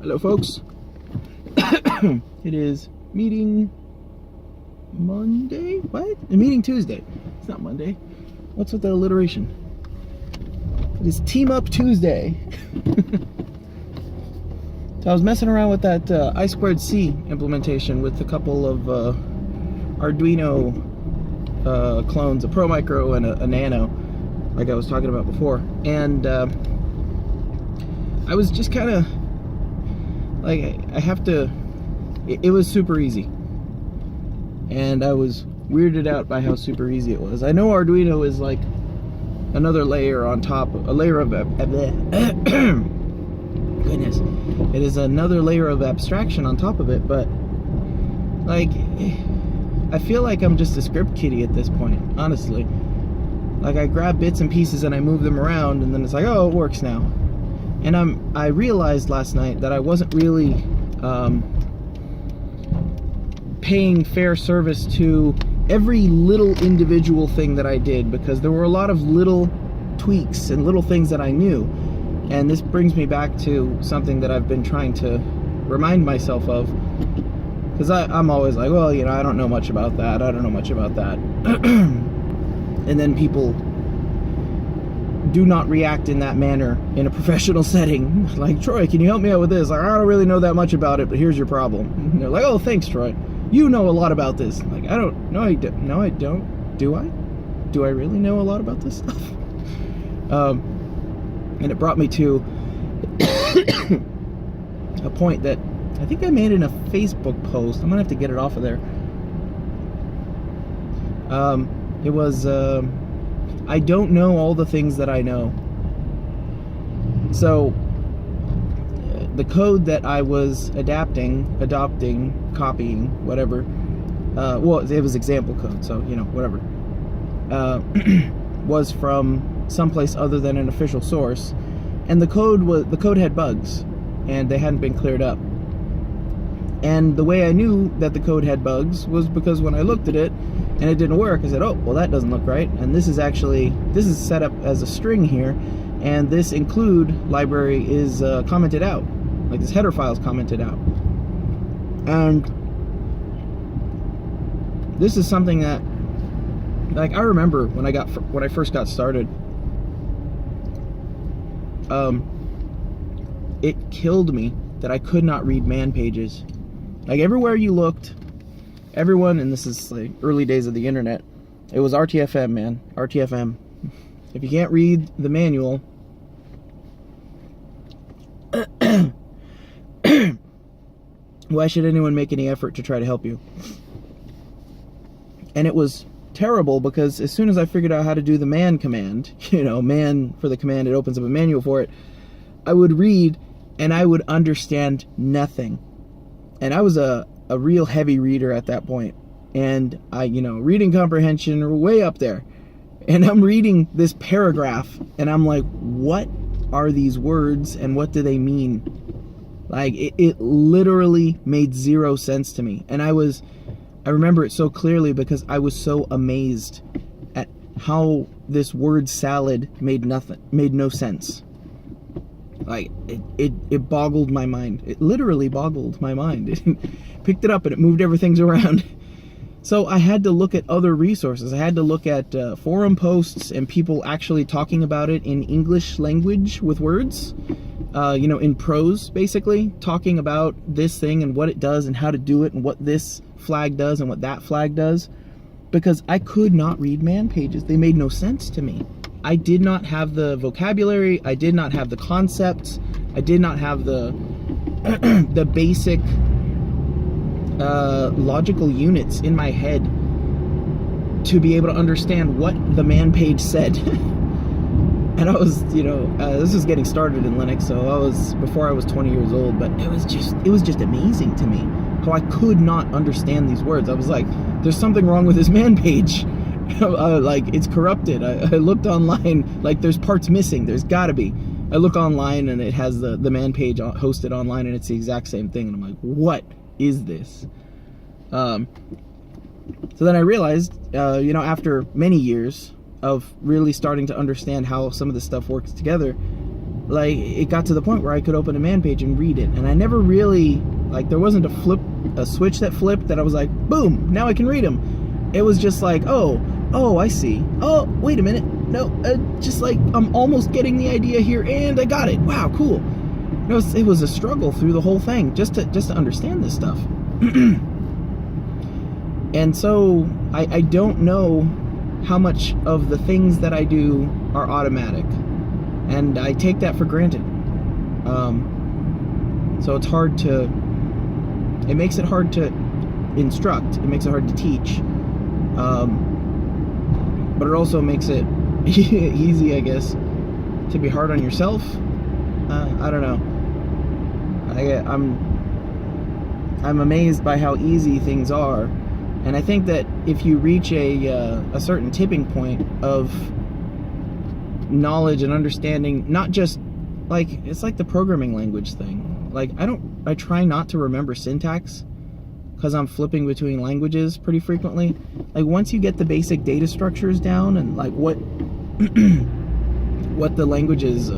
Hello, folks. It is meeting Monday? What? Meeting Tuesday. It's not Monday. What's with the alliteration? It is Team Up Tuesday. So I was messing around with that I2C implementation with a couple of Arduino clones, a Pro Micro and a Nano, like I was talking about before. And I was just kind of like, I have to, it was super easy. And I was weirded out by how super easy it was. I know Arduino is like another layer on top, a layer of, goodness, it is another layer of abstraction on top of it, but like, I feel like I'm just a script kiddie at this point, honestly. Like, I grab bits and pieces and I move them around, and then it's like, oh, it works now. And I realized last night that I wasn't really paying fair service to every little individual thing that I did, because there were a lot of little tweaks and little things that I knew. And this brings me back to something that I've been trying to remind myself of, because I'm always like, well, you know, I don't know much about that, I don't know much about that. And then people do not react in that manner in a professional setting. Like, Troy, can you help me out with this? Like, I don't really know that much about it, but here's your problem. And they're like, oh, thanks, Troy. You know a lot about this. Like, I don't. No, I don't. No, I don't. Do I? Do I really know a lot about this stuff? And it brought me to a point that I think I made in a Facebook post. I'm gonna have to get it off of there. It was, I don't know all the things that I know. So, the code that I was adopting, copying, whatever, well, it was example code, so, you know, whatever, was from someplace other than an official source, and the code had bugs, and they hadn't been cleared up. And the way I knew that the code had bugs was because when I looked at it and it didn't work, I said, oh, well, that doesn't look right. And this is set up as a string here, and this include library is commented out. Like, this header file is commented out. And this is something that, like, I remember when I first got started, it killed me that I could not read man pages. Like, everywhere you looked, everyone, and this is like early days of the internet, it was RTFM, man, RTFM. If you can't read the manual, why should anyone make any effort to try to help you? And it was terrible, because as soon as I figured out how to do the man command, you know, man for the command, it opens up a manual for it, I would read and I would understand nothing. And I was a real heavy reader at that point. And reading comprehension were way up there. And I'm reading this paragraph and I'm like, what are these words and what do they mean? Like, it literally made zero sense to me. And I remember it so clearly because I was so amazed at how this word salad made no sense. Like, it boggled my mind. It literally boggled my mind. It picked it up and it moved everything around. So I had to look at other resources. I had to look at forum posts and people actually talking about it in English language with words. In prose, basically, talking about this thing and what it does and how to do it and what this flag does and what that flag does. Because I could not read man pages. They made no sense to me. I did not have the vocabulary, I did not have the concepts, I did not have the the basic logical units in my head to be able to understand what the man page said. And I was, this was getting started in Linux, so before I was 20 years old, but it was just amazing to me how I could not understand these words. I was like, there's something wrong with this man page. Like, it's corrupted. I looked online, like, there's parts missing. There's gotta be. I look online and it has the man page hosted online and it's the exact same thing. And I'm like, what is this? So then I realized, after many years of really starting to understand how some of this stuff works together, like, it got to the point where I could open a man page and read it, and I never really, like, there wasn't a switch that flipped that I was like, boom, now I can read them. It was just like, oh, I see. Oh, wait a minute. No, just like, I'm almost getting the idea here, and I got it. Wow, cool. It was a struggle through the whole thing, just to understand this stuff. And so, I don't know how much of the things that I do are automatic. And I take that for granted. So it's hard to... It makes it hard to instruct. It makes it hard to teach. But it also makes it easy, I guess, to be hard on yourself. I don't know. I'm amazed by how easy things are. And I think that if you reach a certain tipping point of knowledge and understanding, not just like, it's like the programming language thing. Like, I try not to remember syntax because I'm flipping between languages pretty frequently. Like, once you get the basic data structures down and like what the language is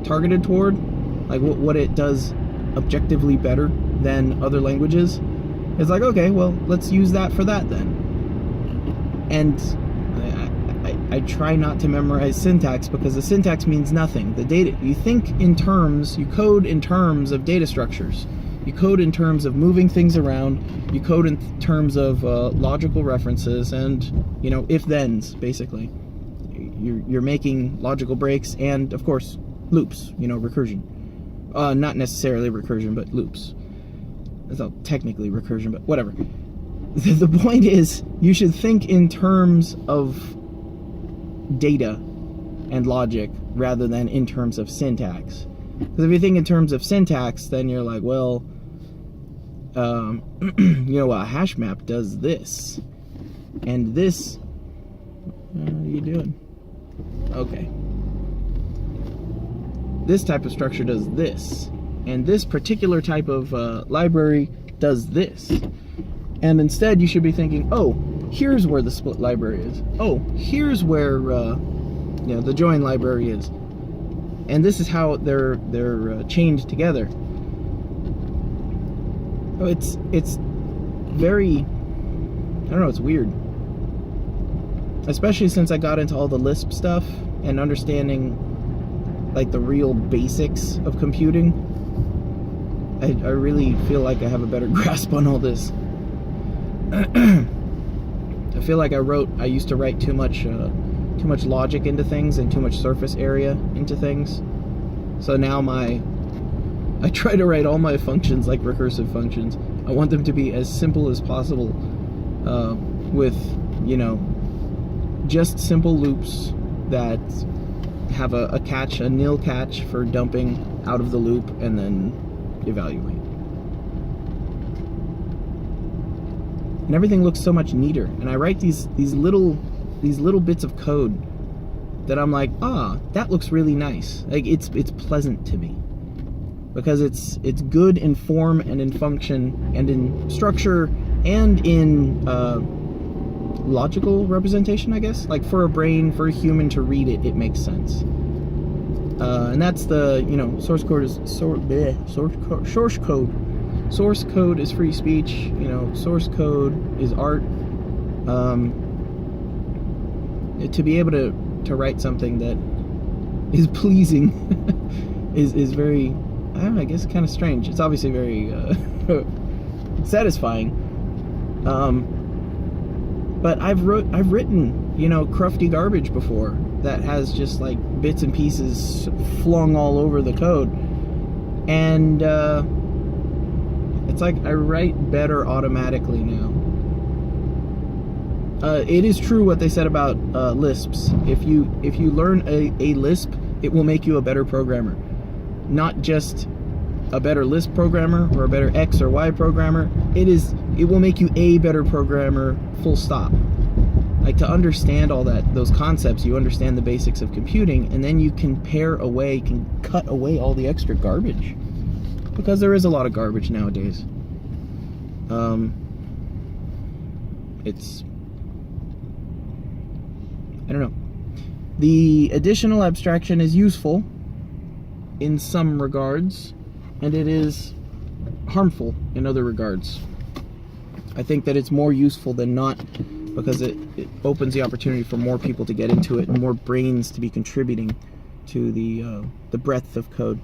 targeted toward, like what it does objectively better than other languages, it's like, okay, well, let's use that for that then. And I try not to memorize syntax because the syntax means nothing. The data, you think in terms, you code in terms of data structures. You code in terms of moving things around. You code in terms of logical references and, you know, if-thens, basically. You're making logical breaks and, of course, loops, you know, recursion. Not necessarily recursion, but loops. It's not technically recursion, but whatever. The point is, you should think in terms of data and logic rather than in terms of syntax. Because if you think in terms of syntax, then you're like, well, you know, a hash map does this, and this. What are you doing? Okay. This type of structure does this, and this particular type of library does this. And instead, you should be thinking, oh, here's where the split library is. Oh, here's where you know, the join library is. And this is how they're chained together. Oh, it's very, I don't know, it's weird. Especially since I got into all the Lisp stuff and understanding like the real basics of computing. I really feel like I have a better grasp on all this. I feel like I used to write too much logic into things and too much surface area into things. So now I try to write all my functions like recursive functions. I want them to be as simple as possible, with, you know, just simple loops that have a catch, a nil catch for dumping out of the loop and then evaluate. And everything looks so much neater. And I write these little bits of code that I'm like, that looks really nice. Like, it's pleasant to me because it's good in form and in function and in structure and in logical representation, I guess. Like, for a brain, for a human to read it, it makes sense. And that's the, you know, source code is source code. Source code is free speech. You know, source code is art. To be able to write something that is pleasing is very, I don't know, I guess kind of strange. It's obviously very satisfying. But I've written, you know, crufty garbage before that has just like bits and pieces flung all over the code, and it's like I write better automatically now. It is true what they said about Lisps. If you learn a Lisp, it will make you a better programmer. Not just a better Lisp programmer or a better X or Y programmer. It will make you a better programmer, full stop. Like, to understand all those concepts, you understand the basics of computing, and then you can cut away all the extra garbage. Because there is a lot of garbage nowadays. I don't know. The additional abstraction is useful, in some regards, and it is harmful in other regards. I think that it's more useful than not, because it opens the opportunity for more people to get into it and more brains to be contributing to the breadth of code.